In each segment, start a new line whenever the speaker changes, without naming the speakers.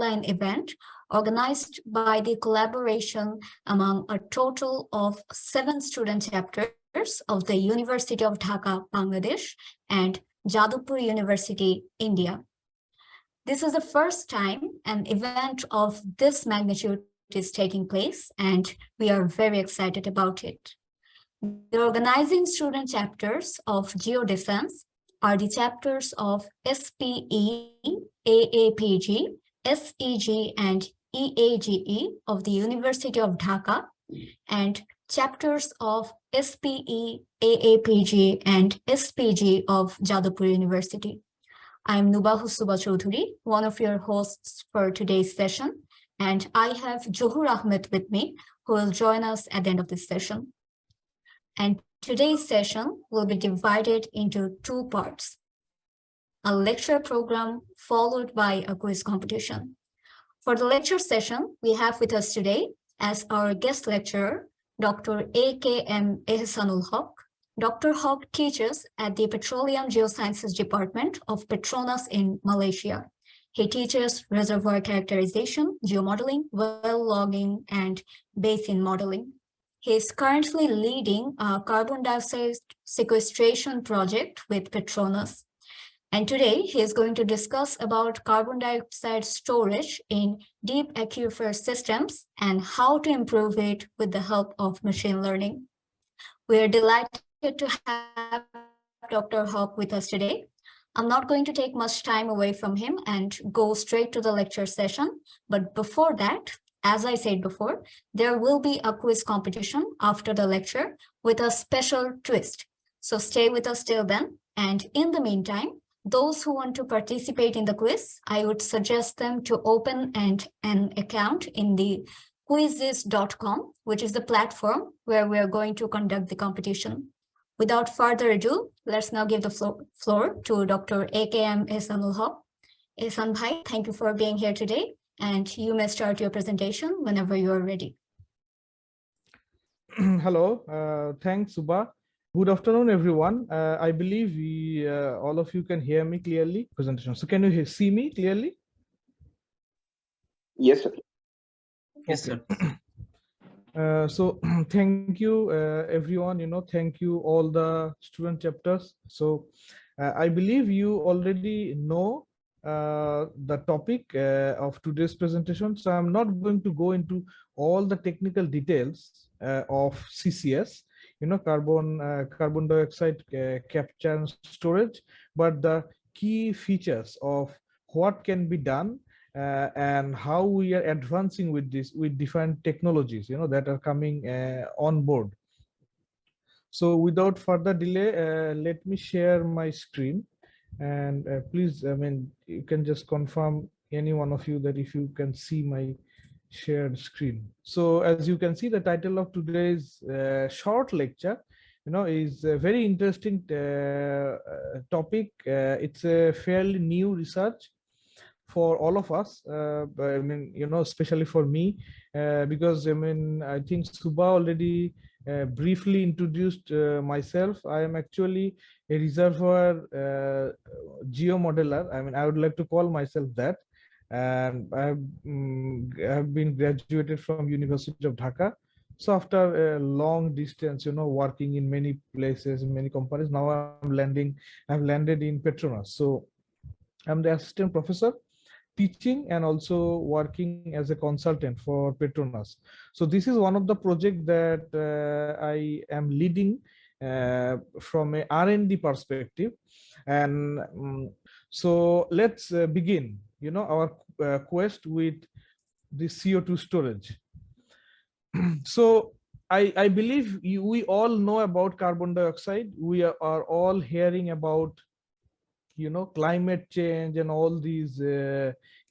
online event organized by the collaboration among a total of 7 student chapters of the University of Dhaka, Bangladesh, and Jadavpur University, India. This is the first time an event of this magnitude is taking place, and we are very excited about it. The organizing student chapters of geoscience are the chapters of SPE, AAPG, SEG, and EAGE of the University of Dhaka, and chapters of SPE, AAPG, and SPG of Jadavpur University. I am Nubahu Suba Chaudhuri, one of your hosts for today's session, and I have Johur Ahmed with me, who will join us at the end of this session. And today's session will be divided into 2 parts: a lecture program followed by a quiz competition. For the lecture session, we have with us today as our guest lecturer, Dr. AKM Eahsanul Haque. Dr. Haque teaches at the Petroleum Geosciences Department of PETRONAS in Malaysia. He teaches reservoir characterization, geomodeling, well logging, and basin modeling. He is currently leading a carbon dioxide sequestration project with PETRONAS. And today he is going to discuss about carbon dioxide storage in deep aquifer systems and how to improve it with the help of machine learning. We are delighted to have Dr. Haque with us today. I'm not going to take much time away from him and go straight to the lecture session. But before that, as I said before, there will be a quiz competition after the lecture with a special twist. So stay with us till then. And in the meantime, those who want to participate in the quiz, I would suggest them to open an account in the quizzes.com, which is the platform where we are going to conduct the competition. Without further ado, let's now give the floor to Dr. AKM Eahsanul Haque. Ehsan Bhai, thank you for being here today, and you may start your presentation whenever you are ready.
Hello, thanks, Suba. Good afternoon, everyone. I believe all of you can hear me clearly. Presentation. So, can you see me clearly?
Yes, sir.
Yes, sir.
So thank you, everyone. Thank you all the student chapters. So I believe you already know the topic of today's presentation. So I'm not going to go into all the technical details of CCS, carbon dioxide capture and storage, but the key features of what can be done and how we are advancing with different technologies, that are coming on board. So without further delay, let me share my screen, and please, you can just confirm, any one of you, that if you can see my shared screen. So as you can see, the title of today's short lecture, is a very interesting topic. It's a fairly new research for all of us, especially for me, because I think Suba already briefly introduced myself. I am actually a reservoir geomodeler. I would like to call myself that, and I have been graduated from University of Dhaka. So after a long distance, working in many places, in many companies, now I've landed in PETRONAS. So I'm the assistant professor teaching and also working as a consultant for PETRONAS. So this is one of the projects that I am leading from a R&D perspective. And so let's begin, our quest with the CO2 storage. So I believe we all know about carbon dioxide. We are all hearing about climate change and all these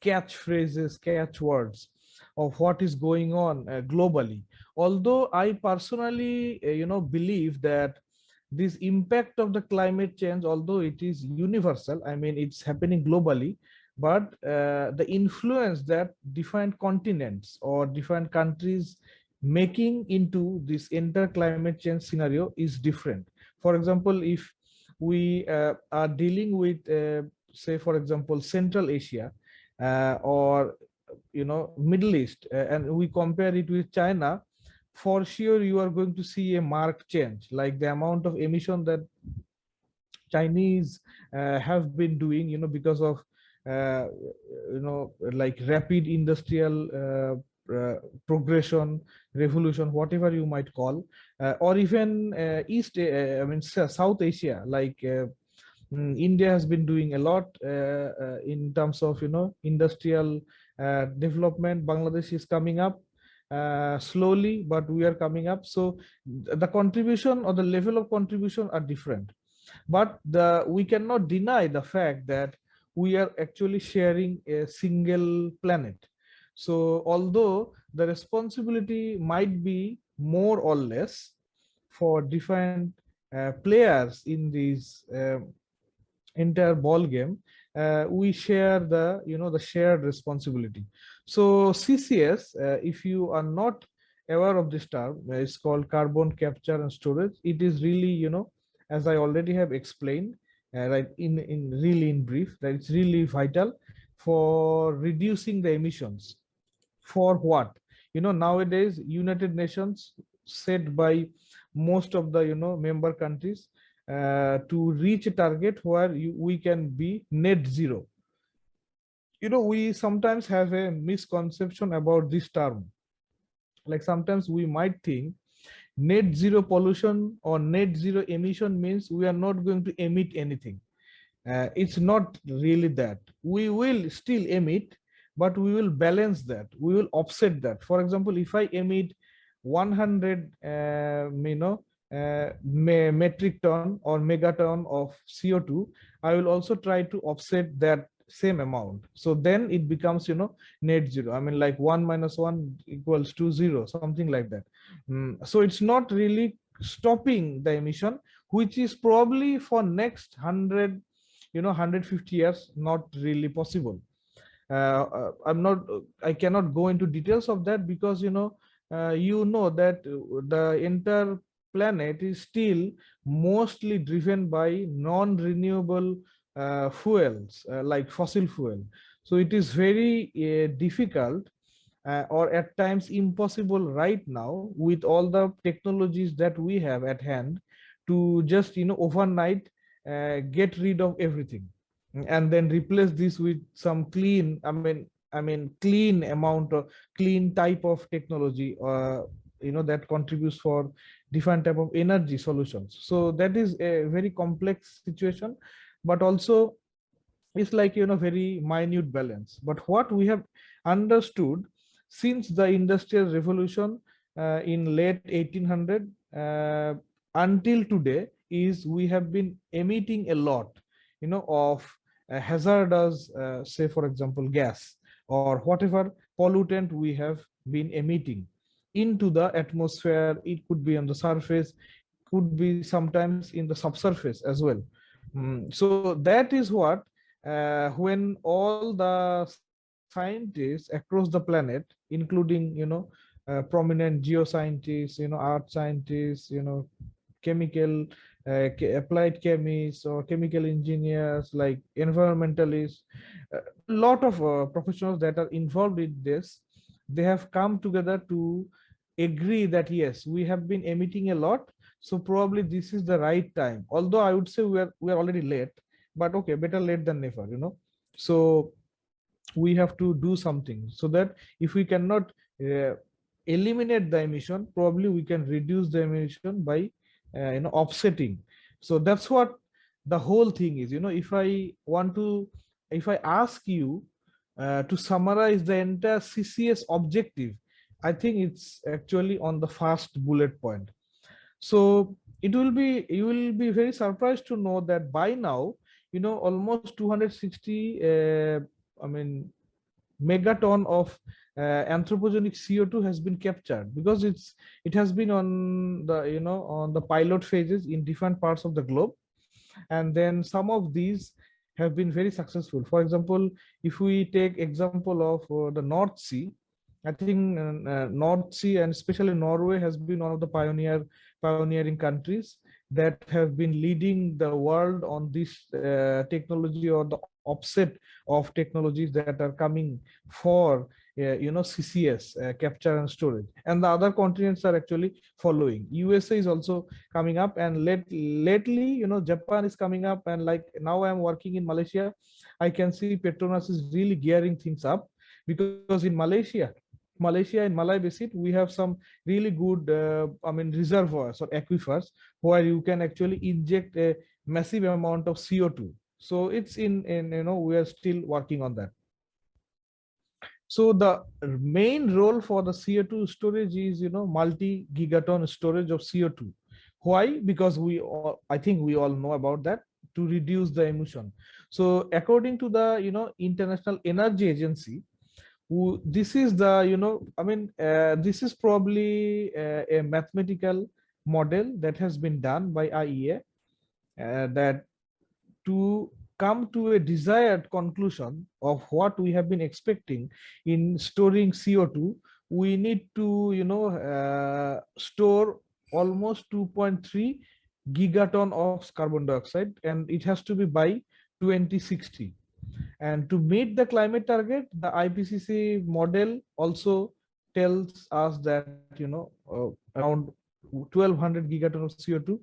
catchphrases, catchwords of what is going on globally. Although I personally, believe that this impact of the climate change, although it is universal, it's happening globally, but the influence that different continents or different countries making into this entire climate change scenario is different. For example, if we are dealing with, say, for example, Central Asia or Middle East and we compare it with China, for sure you are going to see a marked change, like the amount of emission that Chinese have been doing, because of uh, like rapid industrial progression, revolution, whatever you might call, or even South Asia, like India has been doing a lot in terms of industrial development. Bangladesh is coming up slowly, but we are coming up. So the contribution or the level of contribution are different, but we cannot deny the fact that we are actually sharing a single planet. So although the responsibility might be more or less for different players in these entire ball game, we share the shared responsibility. So CCS, if you are not aware of this term, it's called carbon capture and storage. It is really, as I already have explained, right, in brief, that it's really vital for reducing the emissions. For what? Nowadays United Nations set by most of the member countries to reach a target where we can be net zero. We sometimes have a misconception about this term. Like sometimes we might think net zero pollution or net zero emission means we are not going to emit anything. It's not really that. We will still emit, but we will balance that. We will offset that. For example, if I emit 100 metric ton or megaton of CO2, I will also try to offset that same amount. So then it becomes net zero. I mean, like 1 minus 1 equals to 0, something like that. So it's not really stopping the emission, which is probably for next 150 years not really possible. I cannot go into details of that, because that the entire planet is still mostly driven by non-renewable fuels, like fossil fuel. So it is very difficult or at times impossible right now, with all the technologies that we have at hand, to just overnight get rid of everything and then replace this with some clean, clean amount of clean type of technology, that contributes for different type of energy solutions. So that is a very complex situation, but also it's like very minute balance. But what we have understood since the industrial revolution in late 1800 until today is we have been emitting a lot of hazardous, say for example, gas or whatever pollutant we have been emitting into the atmosphere. It could be on the surface, could be sometimes in the subsurface as well. So that is what when all the scientists across the planet, including prominent geoscientists, earth scientists, chemical applied chemists or chemical engineers, like environmentalists, a lot of professionals that are involved in this, they have come together to agree that yes, we have been emitting a lot, so probably this is the right time. Although I would say we are already late, but okay, better late than never. So we have to do something, so that if we cannot eliminate the emission, probably we can reduce the emission by offsetting. So that's what the whole thing is. If I ask you to summarize the entire CCS objective, I think it's actually on the first bullet point. So you will be very surprised to know that by now, almost 260 megaton of anthropogenic CO2 has been captured, because it has been on the on the pilot phases in different parts of the globe, and then some of these have been very successful. For example, if we take example of the North Sea, I think North Sea and especially Norway has been one of the pioneering countries that have been leading the world on this technology, or the offset of technologies that are coming for CCS, capture and storage, and the other continents are actually following. USA is also coming up, and lately, Japan is coming up, and like now I'm working in Malaysia, I can see Petronas is really gearing things up, because in Malaysia and Malay Basin, we have some really good, reservoirs or aquifers where you can actually inject a massive amount of CO2. So it's we are still working on that. So the main role for the CO2 storage is, multi-gigaton storage of CO2. Why? Because I think we all know about that, to reduce the emission. So according to the, International Energy Agency, this is the, this is probably a mathematical model that has been done by IEA, that to come to a desired conclusion of what we have been expecting in storing CO2, we need to, store almost 2.3 gigaton of carbon dioxide, and it has to be by 2060. And to meet the climate target, the IPCC model also tells us that, around 1200 gigaton of CO2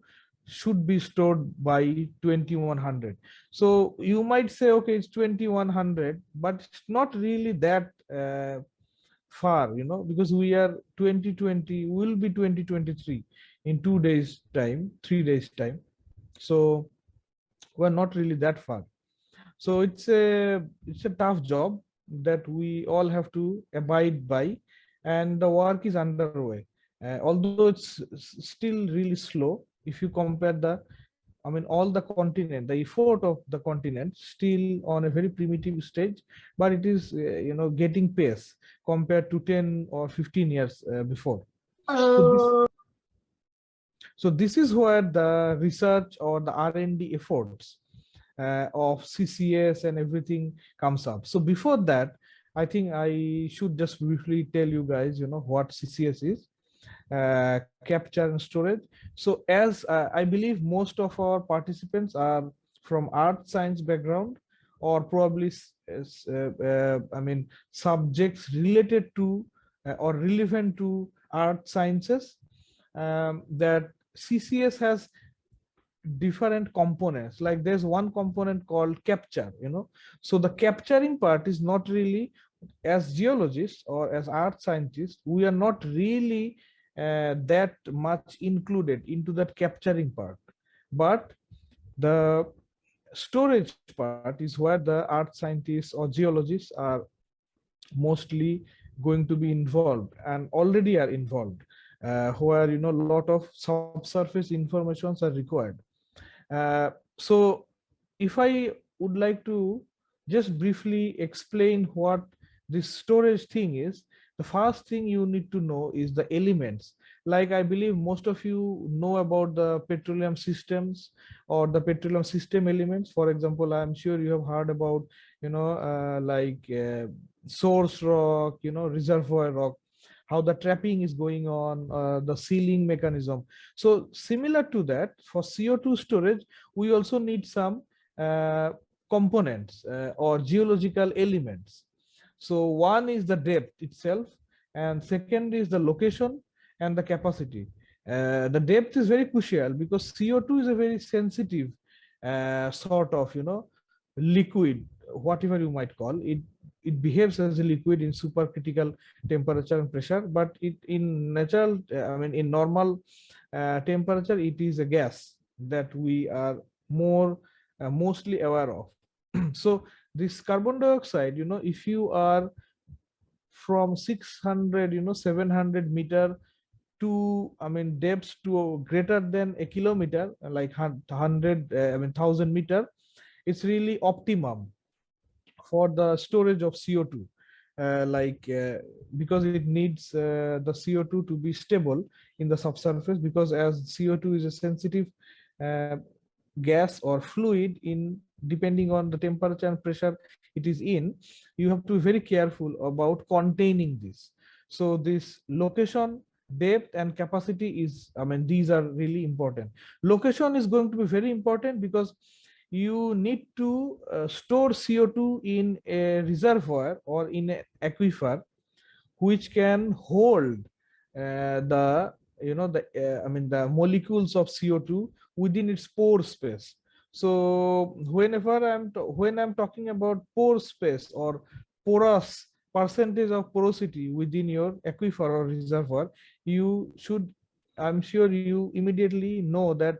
should be stored by 2100. So you might say, okay, it's 2100, but it's not really that far, because we are 2020, will be 2023 in 2 days time, 3 days time. So we're not really that far. So it's a tough job that we all have to abide by, and the work is underway. Although it's still really slow, if you compare all the continent, the effort of the continent still on a very primitive stage, but it is, getting pace compared to 10 or 15 years before. So this is where the research or the R&D efforts of CCS and everything comes up. So before that, I think I should just briefly tell you guys, what CCS is, capture and storage. So as I believe most of our participants are from earth science background, or probably subjects related to or relevant to earth sciences, that CCS has different components. Like there's one component called capture, so the capturing part is not really, as geologists or as earth scientists, we are not really that much included into that capturing part, but the storage part is where the earth scientists or geologists are mostly going to be involved, and already are involved, where a lot of subsurface informations are required. So if I would like to just briefly explain what this storage thing is, the first thing you need to know is the elements. Like I believe most of you know about the petroleum systems or the petroleum system elements. For example, I'm sure you have heard about, source rock, reservoir rock, how the trapping is going on, the sealing mechanism. So similar to that, for CO2 storage, we also need some components or geological elements. So one is the depth itself, and second is the location and the capacity. The depth is very crucial because CO2 is a very sensitive sort of, liquid, whatever you might call it. It behaves as a liquid in supercritical temperature and pressure, but it in natural, in normal temperature, it is a gas that we are mostly aware of. So this carbon dioxide, if you are from 600, 700 meter to, depths to greater than a kilometer, like 1,000 meter, it's really optimum for the storage of CO2, because it needs the CO2 to be stable in the subsurface, because as CO2 is a sensitive gas or fluid, in depending on the temperature and pressure it is in, you have to be very careful about containing this. So this location, depth and capacity is, these are really important. Location is going to be very important because you need to store CO2 in a reservoir or in an aquifer which can hold the the molecules of CO2 within its pore space. So when I'm talking about pore space or porous, percentage of porosity within your aquifer or reservoir, you should, I'm sure you immediately know that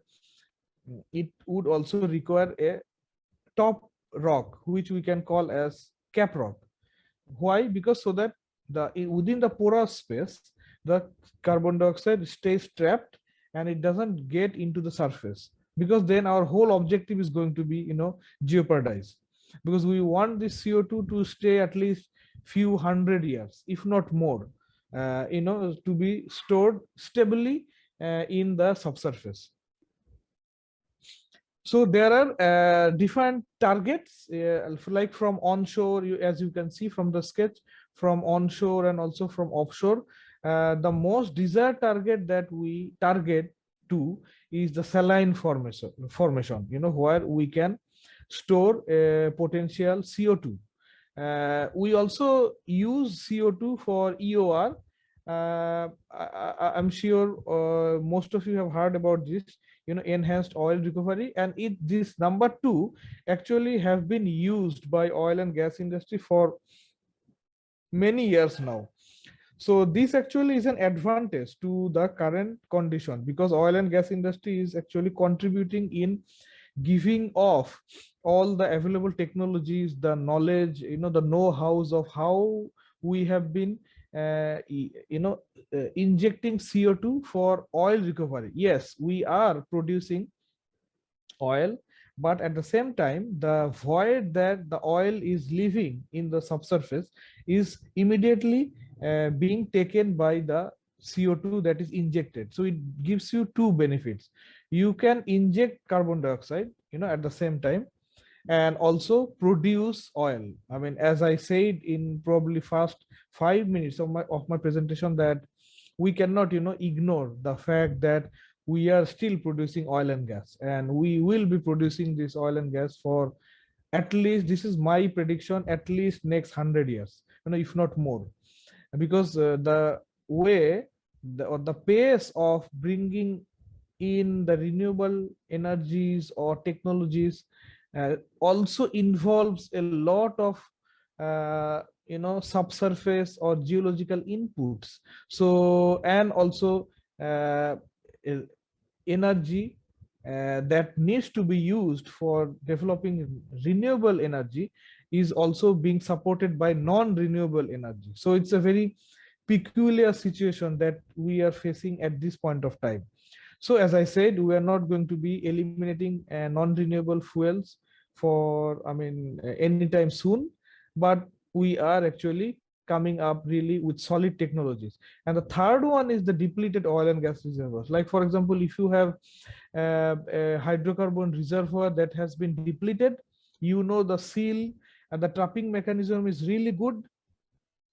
it would also require a top rock, which we can call as cap rock. Why? Because so that within the porous space, the carbon dioxide stays trapped and it doesn't get into the surface, because then our whole objective is going to be, jeopardized, because we want this CO2 to stay at least few hundred years, if not more, to be stored stably in the subsurface. So there are different targets, like from onshore, as you can see from the sketch, from onshore and also from offshore. The most desired target that we target to is the saline formation, where we can store potential CO2. We also use CO2 for EOR. I'm sure most of you have heard about this, enhanced oil recovery, and this number 2 actually have been used by oil and gas industry for many years now. So this actually is an advantage to the current condition, because oil and gas industry is actually contributing in giving off all the available technologies, the knowledge, the know-hows of how we have been injecting CO2 for oil recovery. Yes, we are producing oil, but at the same time, the void that the oil is leaving in the subsurface is immediately being taken by the CO2 that is injected. So it gives you two benefits. You can inject carbon dioxide, at the same time, and also produce oil. I mean, as I said in probably first 5 minutes of my presentation, that we cannot, ignore the fact that we are still producing oil and gas, and we will be producing this oil and gas for at least, this is my prediction, at least next 100 years, if not more, because the way or the pace of bringing in the renewable energies or technologies also involves a lot of subsurface or geological inputs. So, and also energy that needs to be used for developing renewable energy is also being supported by non-renewable energy. So it's a very peculiar situation that we are facing at this point of time. So as I said, we are not going to be eliminating non-renewable fuels for, anytime soon, but we are actually coming up really with solid technologies. And the third one is the depleted oil and gas reservoirs. Like, for example, if you have a hydrocarbon reservoir that has been depleted, the seal and the trapping mechanism is really good,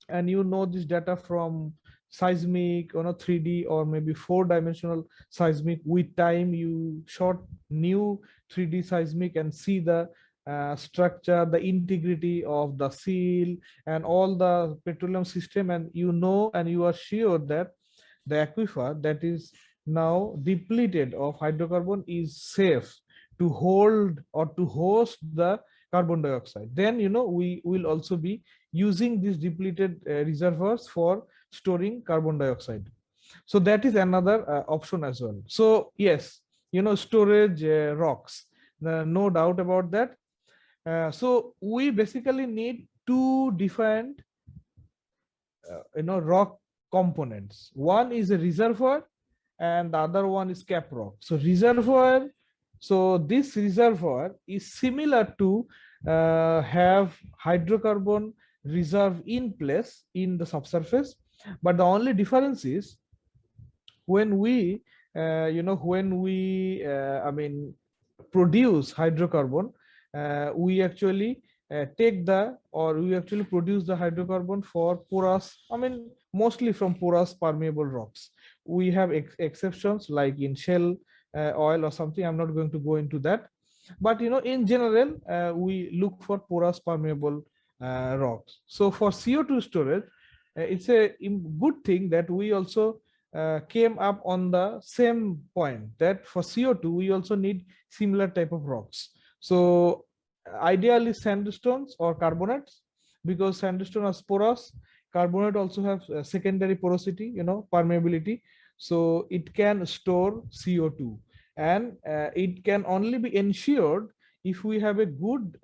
and this data from seismic, 3D or maybe 4-dimensional seismic. With time, you shot new 3D seismic and see the structure, the integrity of the seal and all the petroleum system, and and you are sure that the aquifer that is now depleted of hydrocarbon is safe to hold or to host the carbon dioxide. Then we will also be using these depleted reservoirs for storing carbon dioxide. So that is another option as well. So yes, storage rocks, no doubt about that. So we basically need two different rock components. One is a reservoir and the other one is cap rock. So reservoir, so this reservoir is similar to have hydrocarbon reserve in place in the subsurface, but the only difference is when we produce hydrocarbon, we actually produce the hydrocarbon for porous, mostly from porous permeable rocks. We have exceptions like in shale oil or something. I'm not going to go into that, but in general, we look for porous permeable rocks. So for CO2 storage, it's a good thing that we also came up on the same point, that for CO2 we also need similar type of rocks. So ideally sandstones or carbonates, because sandstone is porous, carbonate also have secondary porosity, permeability, so it can store CO2, and it can only be ensured if we have a good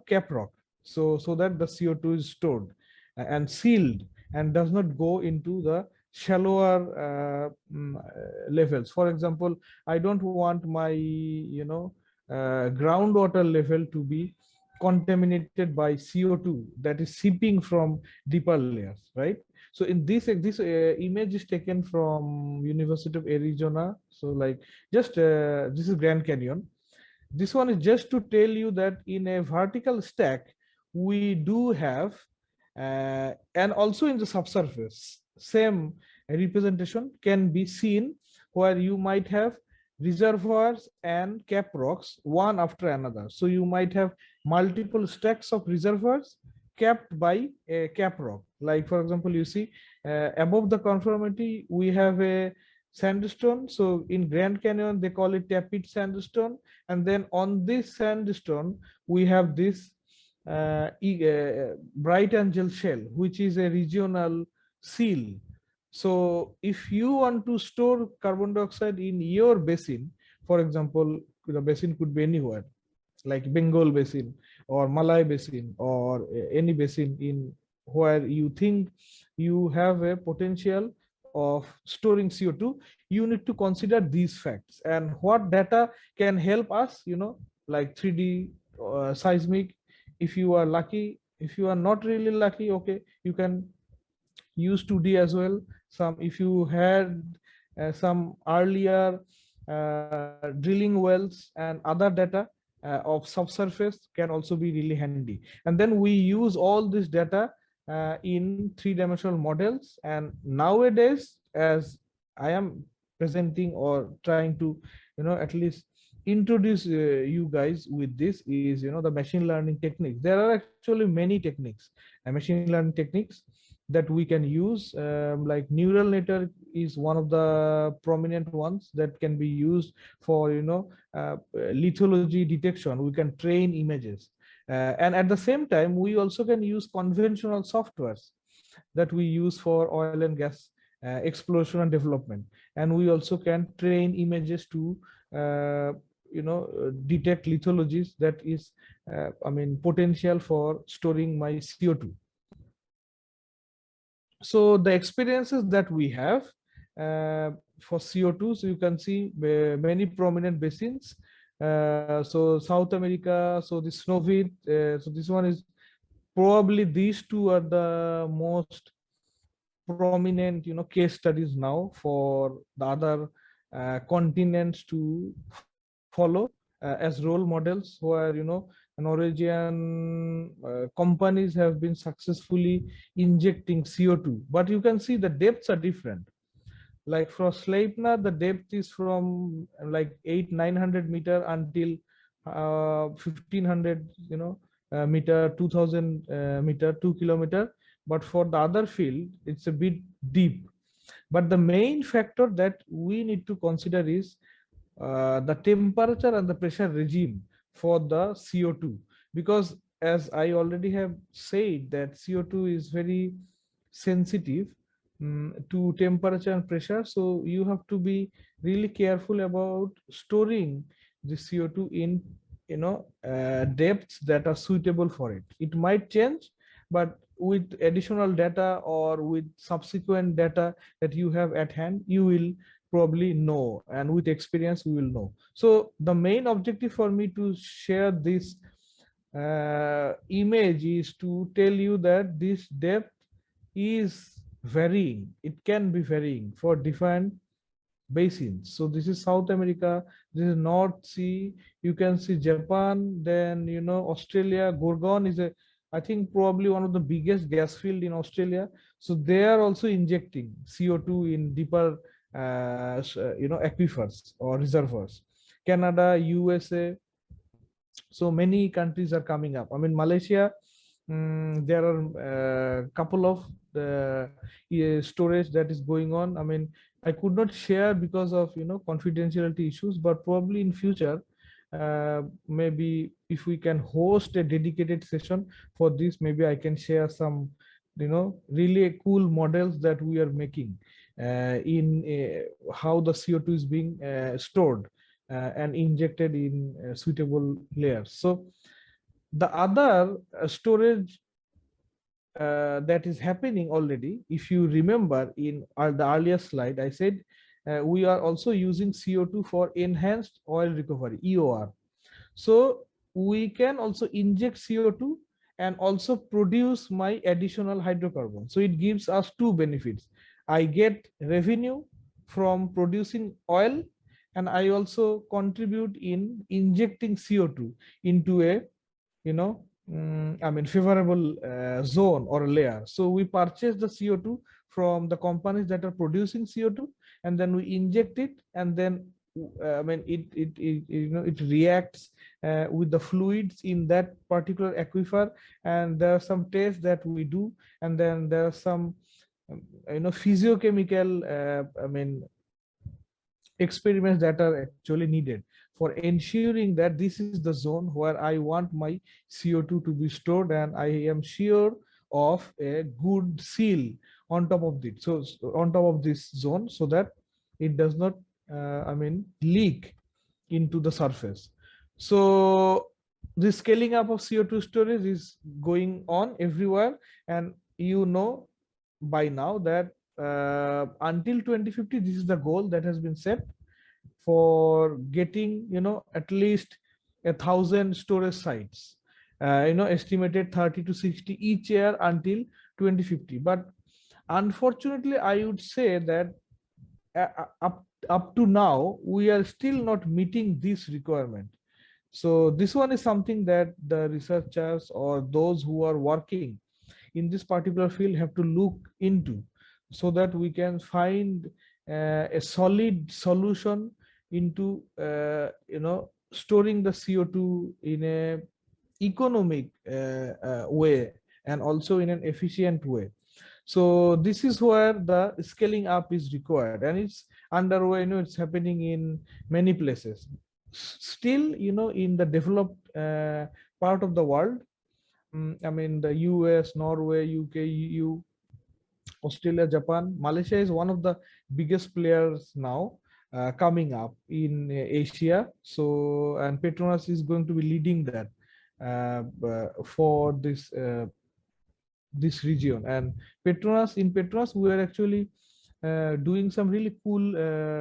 cap rock, so that the CO2 is stored and sealed and does not go into the shallower levels. For example, I don't want my groundwater level to be contaminated by CO2 that is seeping from deeper layers, right? So in this image is taken from University of Arizona. So like just this is Grand Canyon. This one is just to tell you that in a vertical stack we do have and also in the subsurface same representation can be seen, where you might have reservoirs and cap rocks one after another. So you might have multiple stacks of reservoirs capped by a cap rock. Like for example, you see above the conformity we have a sandstone. So in Grand Canyon they call it tepid sandstone, and then on this sandstone we have this bright angel shell, which is a regional seal. So if you want to store carbon dioxide in your basin, for example, the basin could be anywhere, like Bengal basin or Malay basin or any basin in where you think you have a potential of storing CO2, you need to consider these facts. And what data can help us, like 3D seismic, if you are lucky. If you are not really lucky, okay, you can use 2D as well. Some, if you had some earlier drilling wells and other data of subsurface can also be really handy. And then we use all this data in three-dimensional models. And nowadays, as I am presenting or trying to at least introduce you guys with this, is the machine learning techniques. There are actually many techniques, machine learning techniques that we can use, like neural network is one of the prominent ones that can be used for lithology detection. We can train images, and at the same time we also can use conventional softwares that we use for oil and gas exploration and development, and we also can train images to detect lithologies that is potential for storing my CO2. So the experiences that we have for CO2, so you can see many prominent basins. So South America, so the Snowfit, so this one is probably, these two are the most prominent case studies now for the other continents to follow as role models, where Norwegian companies have been successfully injecting CO2. But you can see the depths are different. Like for Sleipner, the depth is from like 800-900 meter until 1500 meter, 2000 meter, 2 kilometer. But for the other field, it's a bit deep. But the main factor that we need to consider is the temperature and the pressure regime for the CO2, because as I already have said that CO2 is very sensitive to temperature and pressure. So you have to be really careful about storing the CO2 in depths that are suitable for it. It might change, but with additional data or with subsequent data that you have at hand, you will probably know, and with experience we will know. So the main objective for me to share this image is to tell you that this depth is varying. It can be varying for different basins. So this is South America, this is North Sea, you can see Japan, then Australia. Gorgon is I think probably one of the biggest gas field in Australia. So they are also injecting CO2 in deeper aquifers or reservoirs. Canada, USA, so many countries are coming up. Malaysia there are a couple of storage that is going on. I mean, I could not share because of confidentiality issues, but probably in future, maybe if we can host a dedicated session for this, maybe I can share some really cool models that we are making in how the CO2 is being stored and injected in suitable layers. So the other storage that is happening already, if you remember in the earlier slide, I said we are also using CO2 for enhanced oil recovery, EOR. So we can also inject CO2 and also produce my additional hydrocarbon. So it gives us two benefits. I get revenue from producing oil, and I also contribute in injecting CO2 into a I mean favorable zone or layer. So we purchase the CO2 from the companies that are producing CO2, and then we inject it, and then I mean it reacts with the fluids in that particular aquifer, and there are some tests that we do, and then there are some physiochemical I mean experiments that are actually needed for ensuring that this is the zone where I want my CO2 to be stored, and I am sure of a good seal on top of it. So on top of this zone, so that it does not, I mean, leak into the surface. So the scaling up of CO2 storage is going on everywhere, and by now that until 2050, this is the goal that has been set for getting at least 1,000 storage sites, estimated 30 to 60 each year until 2050. But unfortunately, I would say that up to now we are still not meeting this requirement. So this one is something that the researchers or those who are working in this particular field have to look into, so that we can find a solid solution into storing the CO2 in a economic way, and also in an efficient way. So this is where the scaling up is required, and it's underway. It's happening in many places. Still, in the developed part of the world, I mean the US, Norway, UK, EU, Australia, Japan, Malaysia is one of the biggest players now coming up in Asia. So, and PETRONAS is going to be leading that for this region. And PETRONAS, we are actually doing some really cool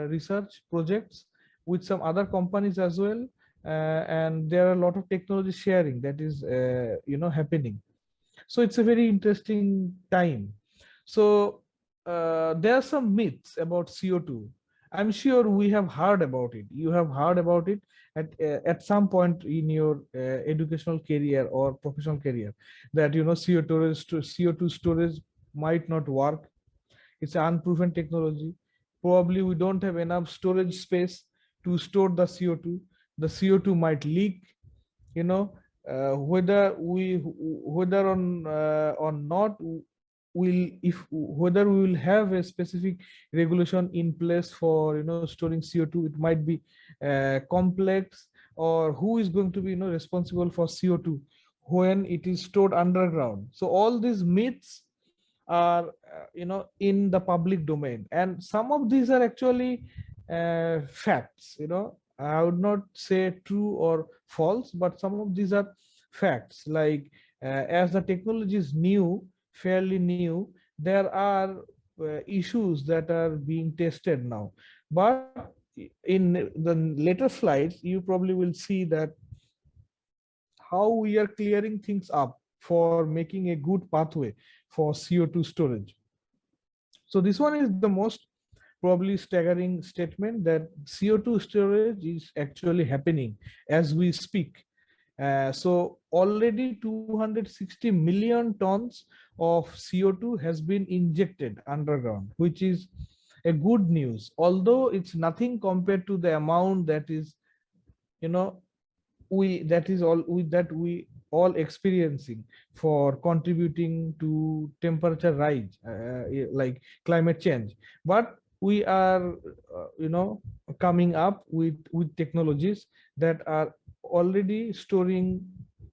research projects with some other companies as well. And there are a lot of technology sharing that is happening. So it's a very interesting time. So there are some myths about CO2. I'm sure we have heard about it. You have heard about it at some point in your educational career or professional career, that CO2 storage might not work. It's an unproven technology. Probably we don't have enough storage space to store the CO2. The CO2 might leak. Whether or not whether we will have a specific regulation in place for storing CO2, it might be complex, or who is going to be responsible for CO2 when it is stored underground. So all these myths are in the public domain, and some of these are actually facts. I would not say true or false, but some of these are facts. Like as the technology is fairly new, there are issues that are being tested now. But in the later slides, you probably will see that how we are clearing things up for making a good pathway for CO2 storage. So this one is the most probably staggering statement, that CO2 storage is actually happening as we speak. So already 260 million tons of CO2 has been injected underground, which is a good news, although it's nothing compared to the amount that is we all experiencing for contributing to temperature rise, like climate change. But we are, coming up with technologies that are already storing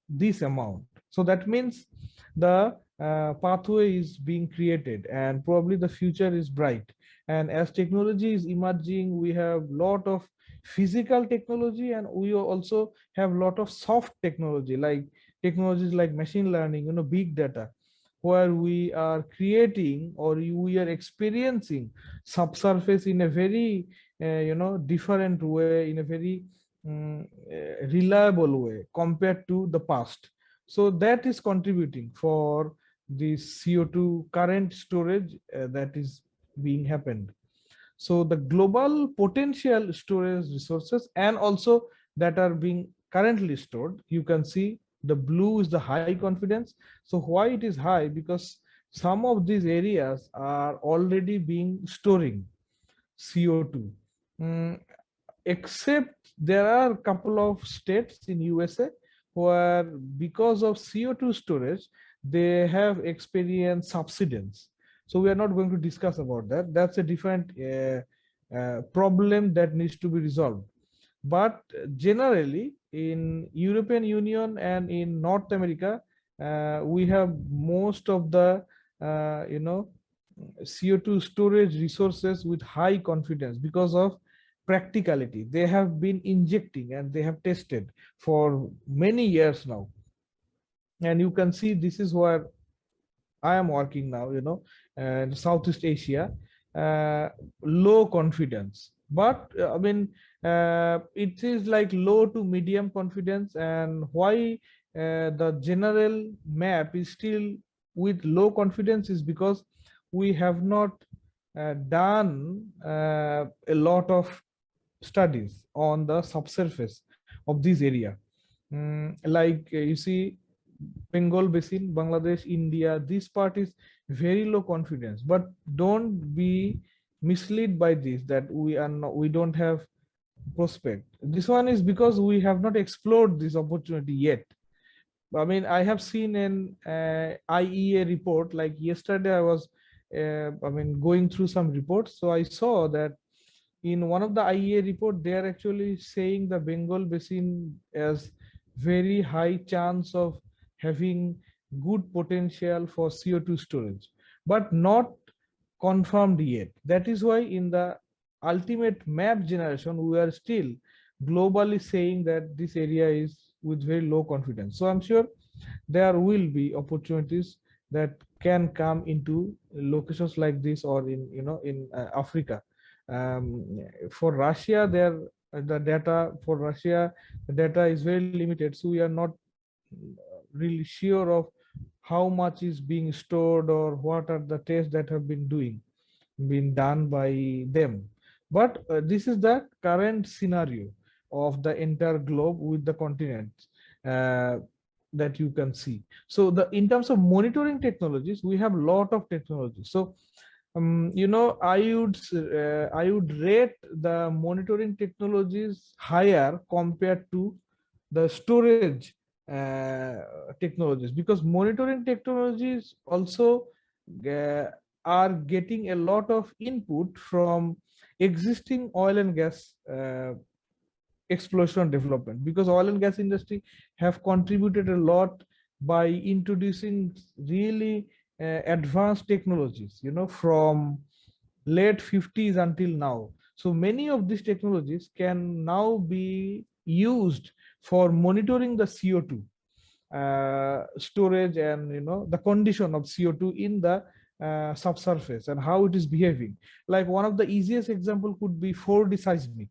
this amount. So that means the pathway is being created, and probably the future is bright. And as technology is emerging, we have lot of physical technology, and we also have lot of soft technology, like technologies like machine learning, big data, where we are creating, or we are experiencing subsurface in a very different way, in a very reliable way compared to the past. So that is contributing for the CO2 current storage that is being happened. So the global potential storage resources, and also that are being currently stored, you can see the blue is the high confidence. So why it is high? Because some of these areas are already being storing CO2. Except there are a couple of states in USA where, because of CO2 storage, they have experienced subsidence. So we are not going to discuss about that. That's a different problem that needs to be resolved. But generally, in European Union and in North America, we have most of the CO2 storage resources with high confidence because of practicality. They have been injecting and they have tested for many years now. And you can see this is where I am working now, and Southeast Asia, low confidence. But it is like low to medium confidence. And why the general map is still with low confidence is because we have not done a lot of studies on the subsurface of this area. Like you see, Bengal Basin, Bangladesh, India, this part is very low confidence. But don't be misled by this, that we don't have prospect. This one is because we have not explored this opportunity yet. I have seen an IEA report. Like yesterday, I was going through some reports. So I saw that in one of the IEA report, they are actually saying the Bengal Basin has very high chance of having good potential for CO2 storage, but not confirmed yet. That is why in the ultimate map generation, we are still globally saying that this area is with very low confidence. So I'm sure there will be opportunities that can come into locations like this, or in Africa. For Russia, the data for Russia, the data is very limited, so we are not really sure of how much is being stored or what are the tests that have been done by them. But this is the current scenario of the entire globe with the continents that you can see. So in terms of monitoring technologies, we have a lot of technologies. So I would rate the monitoring technologies higher compared to the storage technologies, because monitoring technologies also are getting a lot of input from existing oil and gas exploration development, because oil and gas industry have contributed a lot by introducing really advanced technologies, from late 50s until now. So many of these technologies can now be used for monitoring the CO2 storage, and the condition of CO2 in the subsurface and how it is behaving. Like one of the easiest example could be 4D seismic.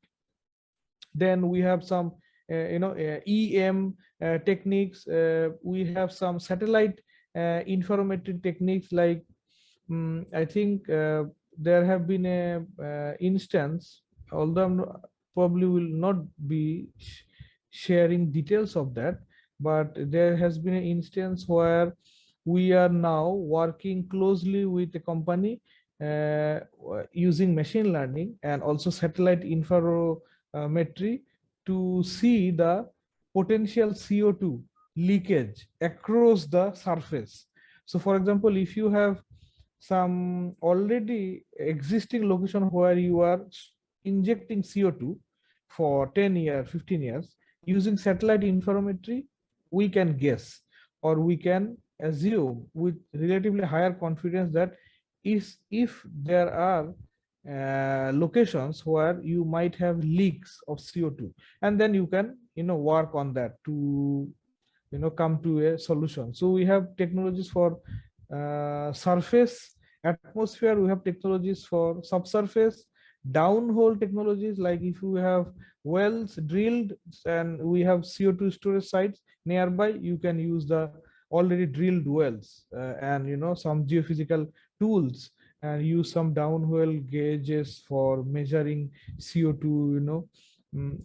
Then we have some EM techniques. We have some satellite interferometry techniques, like I think there have been a instance, although probably will not be sharing details of that, but there has been an instance where we are now working closely with a company using machine learning and also satellite interferometry to see the potential CO2 leakage across the surface. So for example, if you have some already existing location where you are injecting CO2 for 10 years, 15 years, using satellite interferometry, we can guess, or we can assume with relatively higher confidence that if there are locations where you might have leaks of CO2, and then you can work on that to come to a solution. So we have technologies for surface atmosphere, we have technologies for subsurface, downhole technologies, like if you have wells drilled and we have CO2 storage sites nearby, you can use the already drilled wells and some geophysical tools, and use some downhole gauges for measuring CO2,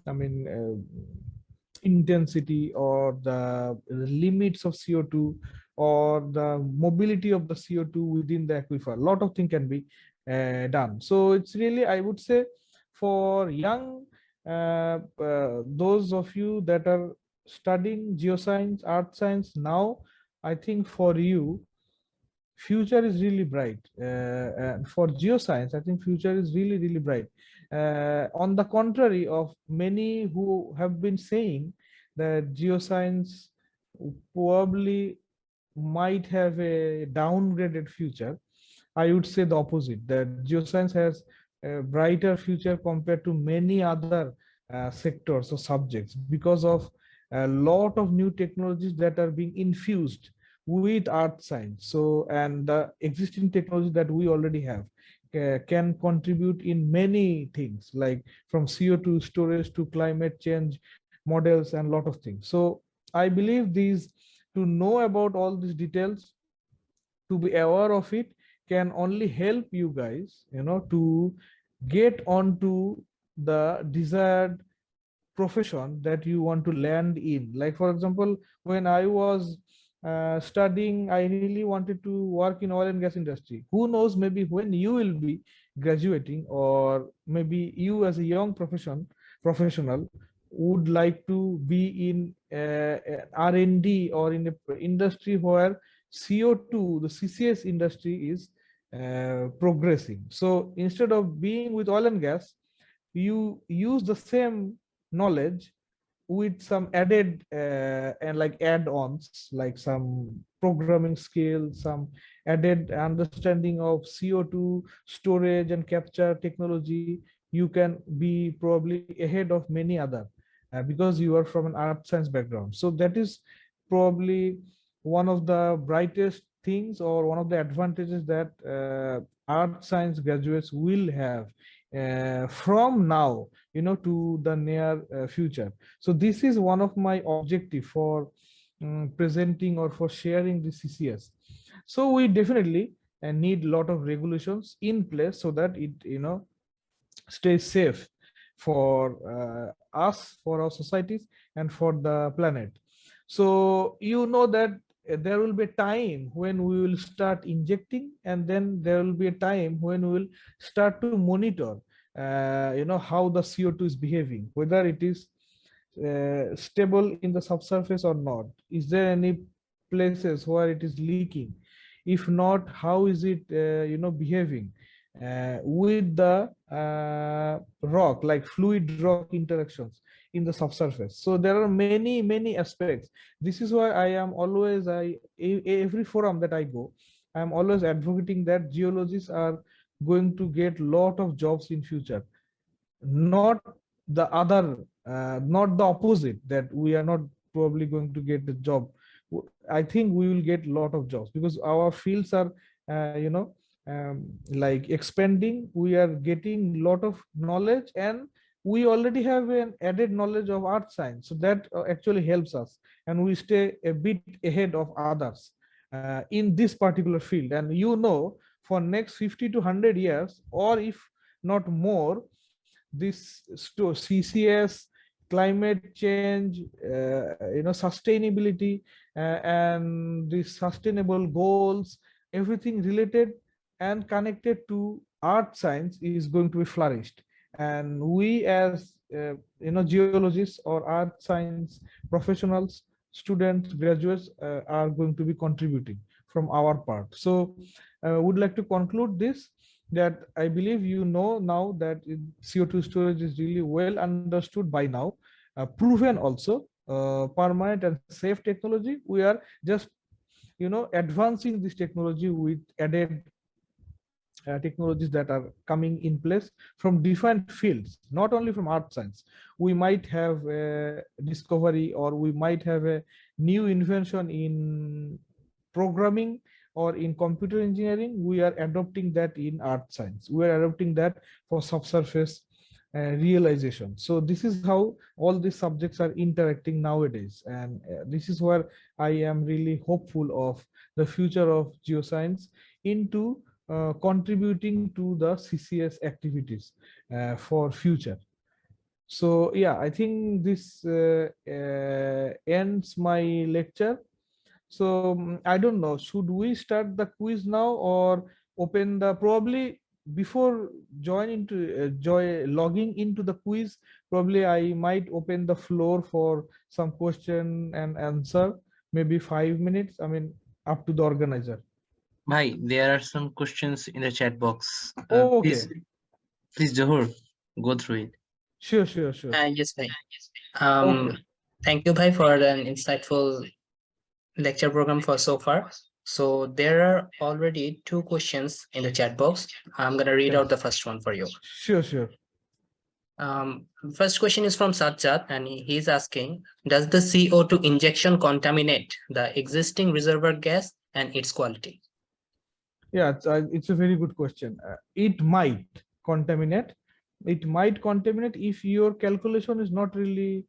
I mean intensity, or the limits of CO2, or the mobility of the CO2 within the aquifer. A lot of things can be done. So it's really, I would say, for young, those of you that are studying geoscience, earth science now, I think for you, future is really bright. And for geoscience, I think future is really, really bright. On the contrary of many who have been saying that geoscience probably might have a downgraded future, I would say the opposite, that geoscience has a brighter future compared to many other sectors or subjects, because of a lot of new technologies that are being infused with earth science. So, and the existing technology that we already have can contribute in many things, like from CO2 storage to climate change models and a lot of things. So I believe these, to know about all these details, to be aware of it, can only help you guys to get onto the desired profession that you want to land in. Like for example, when I was studying, I really wanted to work in oil and gas industry. Who knows, maybe when you will be graduating, or maybe you as a young professional would like to be in R&D, or in a industry where CO2, the CCS industry is progressing. So instead of being with oil and gas, you use the same knowledge with some added and like add-ons, like some programming skills, some added understanding of CO2 storage and capture technology. You can be probably ahead of many other because you are from an art science background. So that is probably one of the brightest things, or one of the advantages that art science graduates will have from now to the near future. So this is one of my objective for presenting or for sharing the CCS. So we definitely need a lot of regulations in place so that it stays safe for us, for our societies, and for the planet. So that there will be a time when we will start injecting, and then there will be a time when we will start to monitor how the CO2 is behaving, whether it is stable in the subsurface or not. Is there any places where it is leaking? If not, how is it behaving with the rock, like fluid rock interactions in the subsurface? So there are many aspects. This is why I am always, every forum that I go, I am always advocating that geologists are going to get lot of jobs in future, not the other, not the opposite, that we are not probably going to get the job. I think we will get a lot of jobs because our fields are like expanding. We are getting a lot of knowledge, and we already have an added knowledge of earth science, so that actually helps us, and we stay a bit ahead of others in this particular field. And for next 50 to 100 years, or if not more, this CCS, climate change, sustainability, and the sustainable goals, everything related and connected to earth science is going to be flourished. And we as geologists or earth science professionals students, graduates are going to be contributing from our part. So would like to conclude this, that I believe you know now that CO2 storage is really well understood by now, proven also, permanent and safe technology. We are just advancing this technology with added technologies that are coming in place from different fields, not only from earth science. We might have a discovery, or we might have a new invention in programming or in computer engineering. We are adopting that in earth science. We are adopting that for subsurface realization. So this is how all these subjects are interacting nowadays, and this is where I am really hopeful of the future of geoscience into contributing to the CCS activities for future. So yeah, I think this ends my lecture. So I don't know, should we start the quiz now or open the, probably before logging into the quiz, probably I might open the floor for some question and answer, maybe 5 minutes. I mean, up to the organizer.
Bhai, there are some questions in the chat box.
Oh, okay.
Please, Johor, go through it.
Sure.
Yes, bhai.
Okay.
Thank you, bhai, for an insightful lecture program for so far. So there are already 2 questions in the chat box. I'm gonna read out the first one for you.
Sure.
First question is from Sajjad, and he's asking, does the CO2 injection contaminate the existing reservoir gas and its quality?
Yeah, it's a very good question. It might contaminate. It might contaminate if your calculation is not really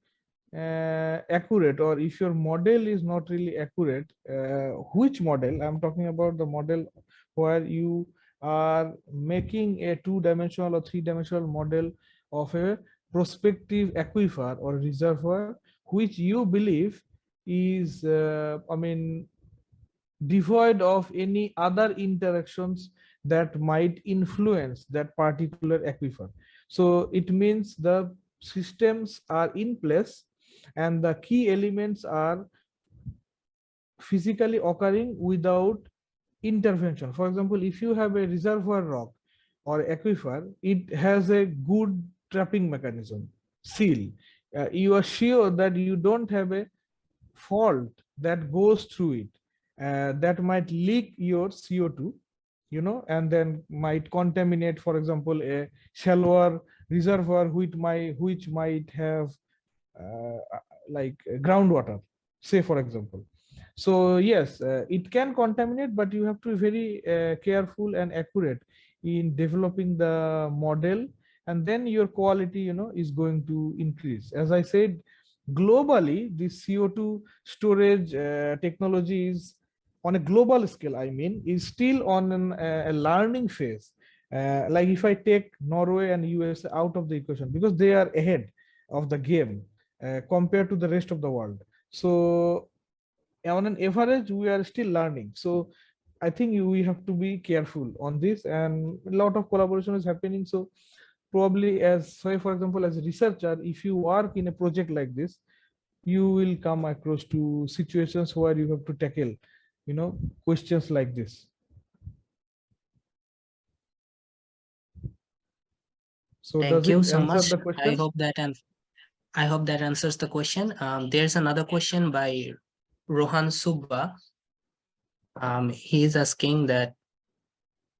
accurate, or if your model is not really accurate. Which model? I'm talking about the model where you are making a 2-dimensional or 3-dimensional model of a prospective aquifer or reservoir, which you believe is, devoid of any other interactions that might influence that particular aquifer. So it means the systems are in place and the key elements are physically occurring without intervention. For example, if you have a reservoir rock or aquifer, it has a good trapping mechanism, seal. You are sure that you don't have a fault that goes through it. That might leak your CO2, and then might contaminate, for example, a shallower reservoir which might have like groundwater, say, for example. So yes, it can contaminate, but you have to be very careful and accurate in developing the model, and then your quality, is going to increase. As I said, globally, the CO2 storage technology is on a global scale, is still on a learning phase. Like if I take Norway and US out of the equation, because they are ahead of the game compared to the rest of the world. So on an average, we are still learning. So I think we have to be careful on this, and a lot of collaboration is happening. So probably, as say, for example, as a researcher, if you work in a project like this, you will come across to situations where you have to tackle, questions like this. So
Thank you so much.
The question?
I hope that answers the question. There's another question by Rohan Subba. He is asking that,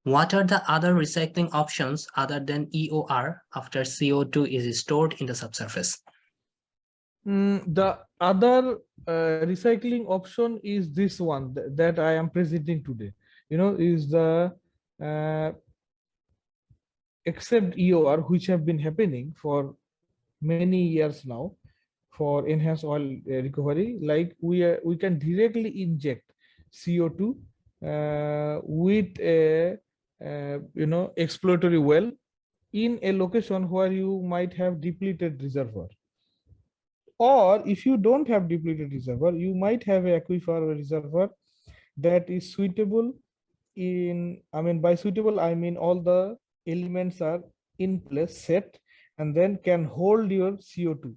what are the other recycling options other than EOR after CO2 is stored in the subsurface?
The other recycling option is this one that I am presenting today, is the except EOR, which have been happening for many years now for enhanced oil recovery. Like we can directly inject CO2 with a exploratory well in a location where you might have depleted reservoir. Or if you don't have depleted reservoir, you might have an aquifer or reservoir that is suitable in, by suitable, all the elements are in place, set, and then can hold your CO2.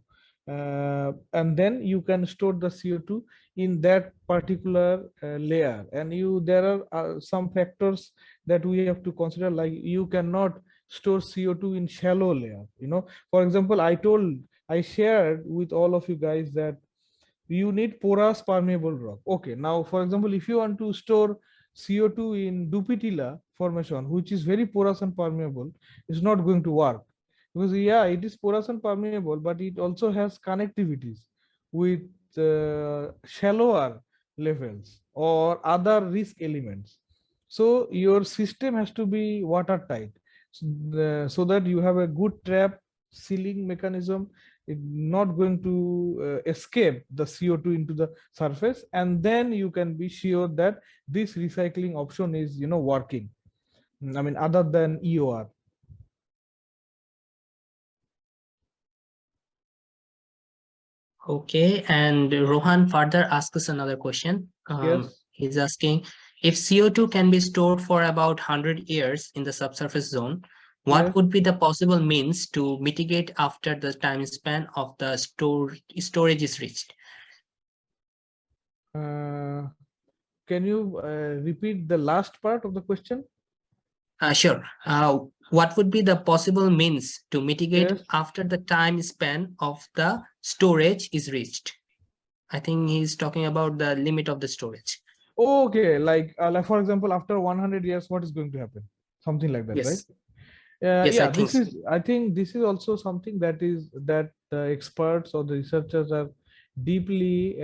and then you can store the CO2 in that particular layer. And there are some factors that we have to consider, like you cannot store CO2 in shallow layer. For example, I shared with all of you guys that you need porous permeable rock. Okay, now for example, if you want to store CO2 in Dupitila formation, which is very porous and permeable, it's not going to work, because yeah, it is porous and permeable, but it also has connectivities with shallower levels or other risk elements. So your system has to be watertight, so that you have a good trap sealing mechanism. It's not going to escape the CO2 into the surface, and then you can be sure that this recycling option is working. I mean, other than EOR.
Okay, and Rohan further asks us another question.
Yes.
He's asking, if CO2 can be stored for about 100 years in the subsurface zone, what
Yes.
would be the possible means to mitigate after the time span of the storage is reached?
Can you repeat the last part of the question?
Sure. What would be the possible means to mitigate
Yes.
after the time span of the storage is reached? I think he's talking about the limit of the storage.
Okay, like for example, after 100 years, what is going to happen? Something like that, right?
Yes. Yes,
Yeah,
I think so.
I think this is also something that the experts or the researchers are deeply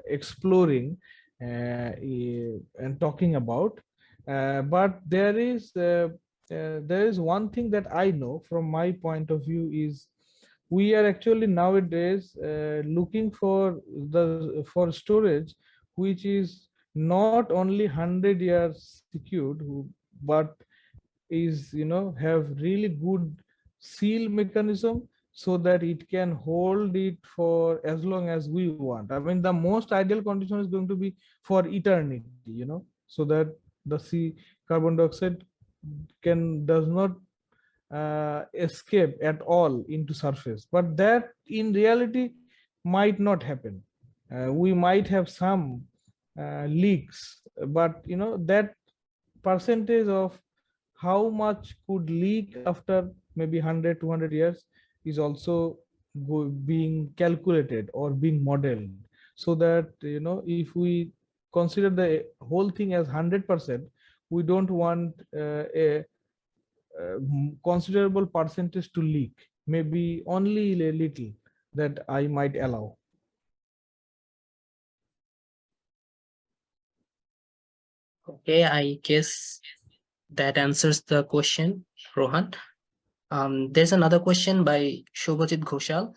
exploring and talking about. But there is one thing that I know from my point of view is, we are actually nowadays looking for storage which is not only 100 years secured, but is have really good seal mechanism, so that it can hold it for as long as we want. I mean, the most ideal condition is going to be for eternity, so that the carbon dioxide does not escape at all into surface. But that in reality might not happen. We might have some leaks, but that percentage of how much could leak after maybe 100 200 years is also being calculated or being modeled, so that if we consider the whole thing as 100%, we don't want a considerable percentage to leak, maybe only a little that I might allow.
Okay, I guess that answers the question, Rohan. There's another question by Shobhajit Ghoshal.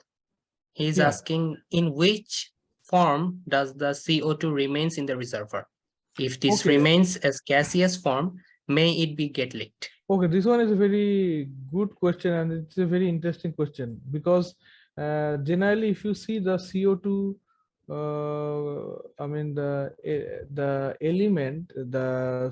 He's
Yeah.
asking, in which form does the CO2 remains in the reservoir? If this
Okay.
remains as gaseous form, may it be get leaked?
Okay, this one is a very good question, and it's a very interesting question, because generally, if you see the CO2, I mean the element, the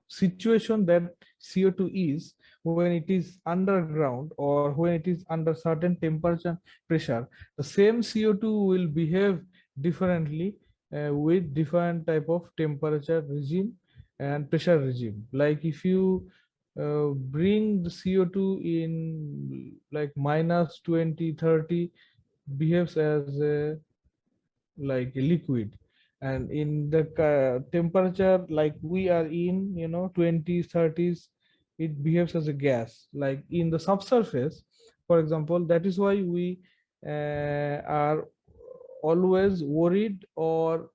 situation that CO2 is when it is underground or when it is under certain temperature pressure, the same CO2 will behave differently with different type of temperature regime and pressure regime. Like if you bring the CO2 in like -20 30, behaves as a like a liquid, and in the temperature like we are in 20s 30s, it behaves as a gas. Like in the subsurface, for example, that is why we are always worried, or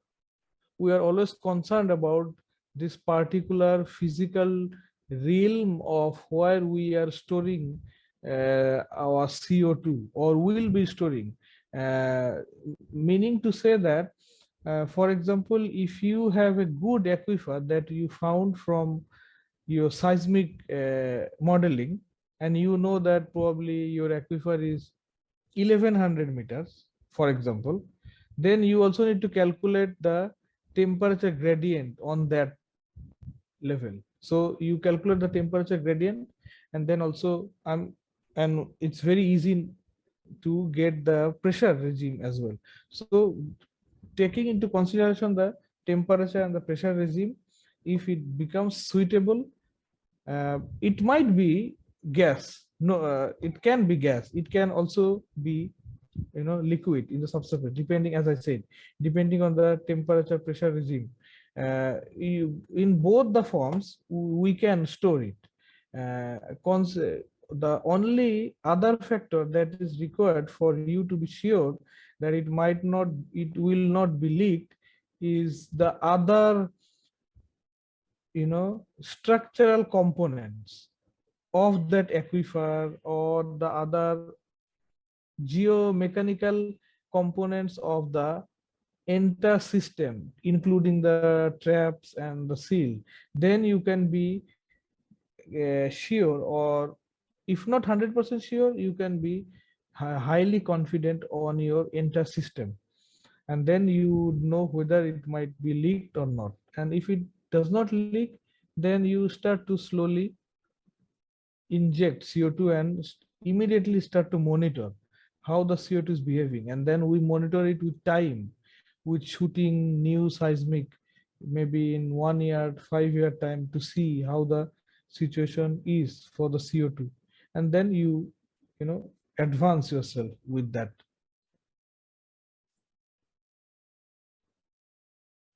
we are always concerned about this particular physical realm of where we are storing our CO2 or will be storing. Uh, Meaning to say that, for example, if you have a good aquifer that you found from your seismic modeling, and you know that probably your aquifer is 1100 meters, for example, then you also need to calculate the temperature gradient on that level. So you calculate the temperature gradient, and then also and it's very easy to get the pressure regime as well. So taking into consideration the temperature and the pressure regime, if it becomes suitable, it might be gas. No, it can be gas. It can also be, liquid in the subsurface, depending, as I said, depending on the temperature pressure regime. In both the forms, we can store it. The only other factor that is required for you to be sure that it will not be leaked is the other, structural components of that aquifer or the other geomechanical components of the entire system, including the traps and the seal. Then you can be sure, or if not 100% sure, you can be highly confident on your entire system. And then you know whether it might be leaked or not. And if it does not leak, then you start to slowly inject CO2 and immediately start to monitor how the CO2 is behaving. And then we monitor it with time, with shooting new seismic, maybe in 1 year, 5 year time, to see how the situation is for the CO2. And then you advance yourself with that.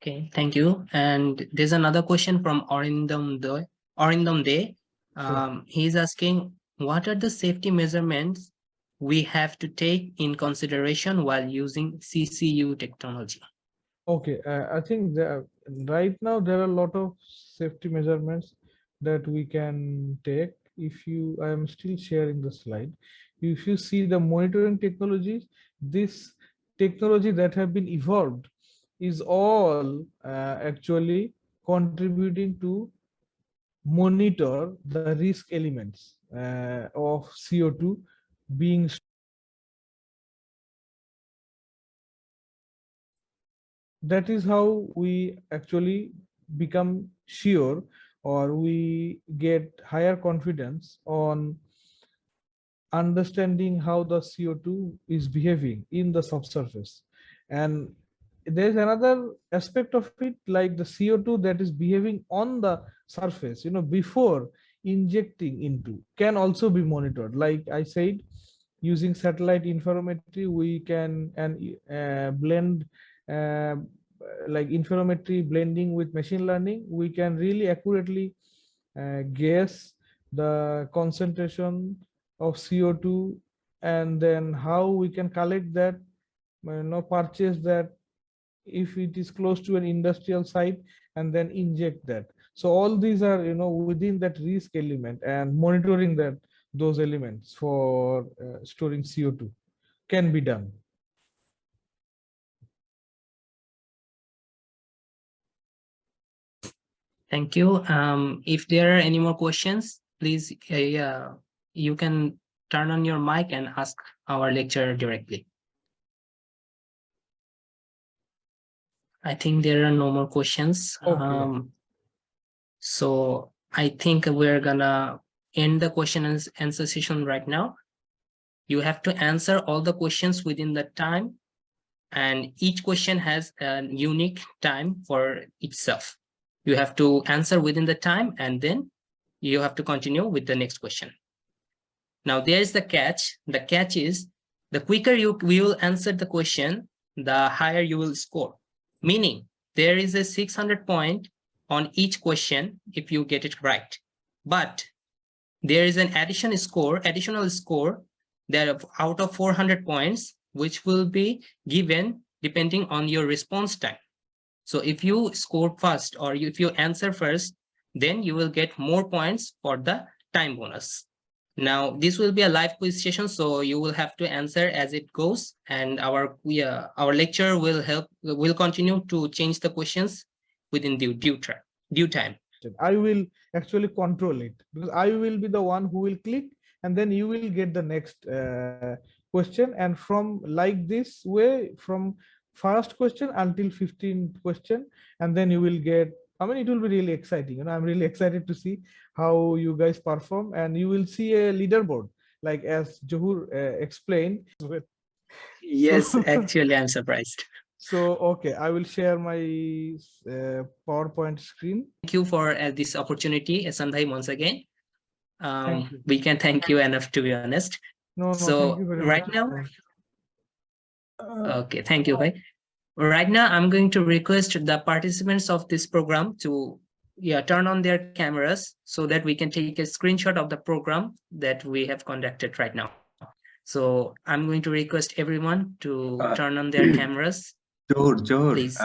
Okay, thank you. And there's another question from Arindam De.
Sure.
He's asking, what are the safety measurements we have to take in consideration while using CCU technology?
Okay, I think right now there are a lot of safety measurements that we can take. I am still sharing the slide. If you see the monitoring technologies, this technology that have been evolved is all actually contributing to monitor the risk elements of CO2 being. That is how we actually become sure, or we get higher confidence on understanding how the CO2 is behaving in the subsurface. And there's another aspect of it, like the CO2 that is behaving on the surface, before injecting into, can also be monitored. Like I said, using satellite interferometry, we can blend, like interferometry blending with machine learning, we can really accurately guess the concentration of CO2, and then how we can collect that, purchase that if it is close to an industrial site, and then inject that. So all these are within that risk element, and monitoring those elements for storing CO2 can be done.
Thank you. If there are any more questions, please, you can turn on your mic and ask our lecturer directly. I think there are no more questions.
Okay.
So I think we're gonna end the question and answer session right now. You have to answer all the questions within the time, and each question has a unique time for itself. You have to answer within the time, and then you have to continue with the next question. Now there's the catch. The catch is, the quicker you will answer the question, the higher you will score. Meaning there is a 600 point on each question if you get it right. But there is an additional score that out of 400 points, which will be given depending on your response time. So if you score first, or if you answer first, then you will get more points for the time bonus. Now this will be a live quiz session, so you will have to answer as it goes, and our lecturer will continue to change the questions within due time.
I will actually control it, because I will be the one who will click, and then you will get the next question. And from like this way, from first question until 15th question, and then you will get, it will be really exciting. I'm really excited to see how you guys perform, and you will see a leaderboard like as Johur explained.
Yes,
So-
actually, I'm surprised.
So, okay, I will share my PowerPoint screen.
Thank you for this opportunity, Ehsan bhai, once again.
Thank you.
We can thank you enough, to be honest.
No,
So
thank you very
right
much.
now, okay, thank you, bhai. Right now, I'm going to request the participants of this program to turn on their cameras so that we can take a screenshot of the program that we have conducted right now. So I'm going to request everyone to turn on their cameras.
Johur,
Please.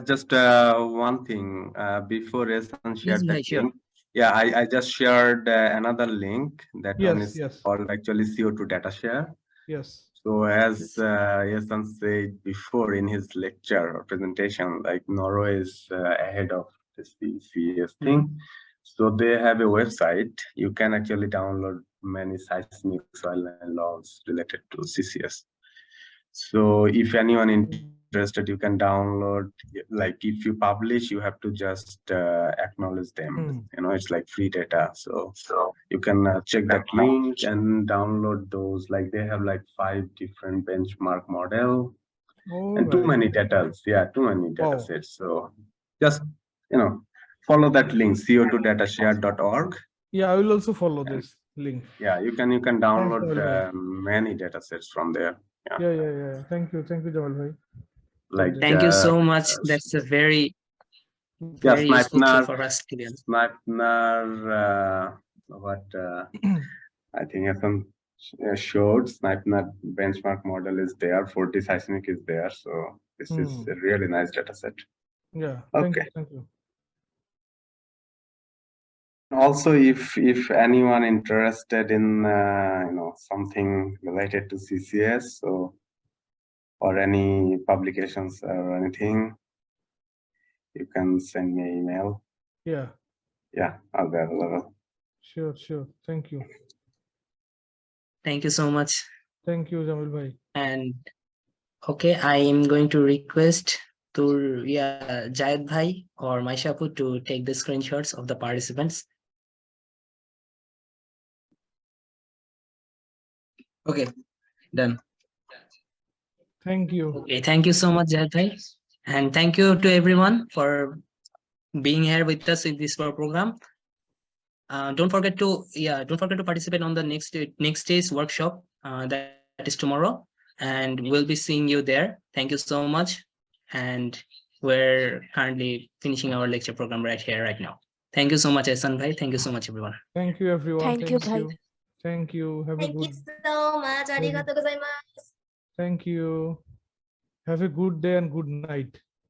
just one thing before Ehsan shared
bhai,
that
sure.
link. Yeah, I just shared another link. That one
Yes,
is
yes,
called actually CO2 data share.
yes.
So as Ehsan said before in his lecture or presentation, like Norway is ahead of this CCS thing. So they have a website. You can actually download many seismic soil and logs related to CCS. So if anyone interested, you can download. Like if you publish, you have to just acknowledge them. You know, it's like free data. So you can check that link and download those. Like they have like 5 different benchmark model and too many data. Yeah, too many data sets. So just follow that link, co2datashare.org.
Yeah, I will also follow this link.
Yeah, you can download
Jamal
many data sets from there.
Yeah. Thank you, Jamal bhai.
Like
Thank you so much. That's a very useful tool for us to learn.
What I think Ehsan showed, Snipenet benchmark model is there, 40 seismic is there. So this is a really nice data set.
Yeah,
Okay.
thank you.
Also, if anyone interested in something related to CCS or any publications or anything, you can send me an email. Yeah, I'll be available.
Sure. Thank you.
Thank you so much.
Thank you, Jamal bhai.
And okay, I am going to request to Jayed bhai or Maishapu to take the screenshots of the participants. Okay, done.
Thank you.
Okay, thank you so much, Jayed bhai. And thank you to everyone for being here with us in this program. Don't forget to participate on the next day's workshop that is tomorrow, and we'll be seeing you there. Thank you so much, and we're currently finishing our lecture program right here right now. Thank you so much, Ehsan bhai. Thank you so much, everyone.
Thank you, everyone.
Thank you, bhai.
Thank you. Have a
Thank you
good.
so much. Arigatou gozaimasu.
Thank you. Have a good day and good night.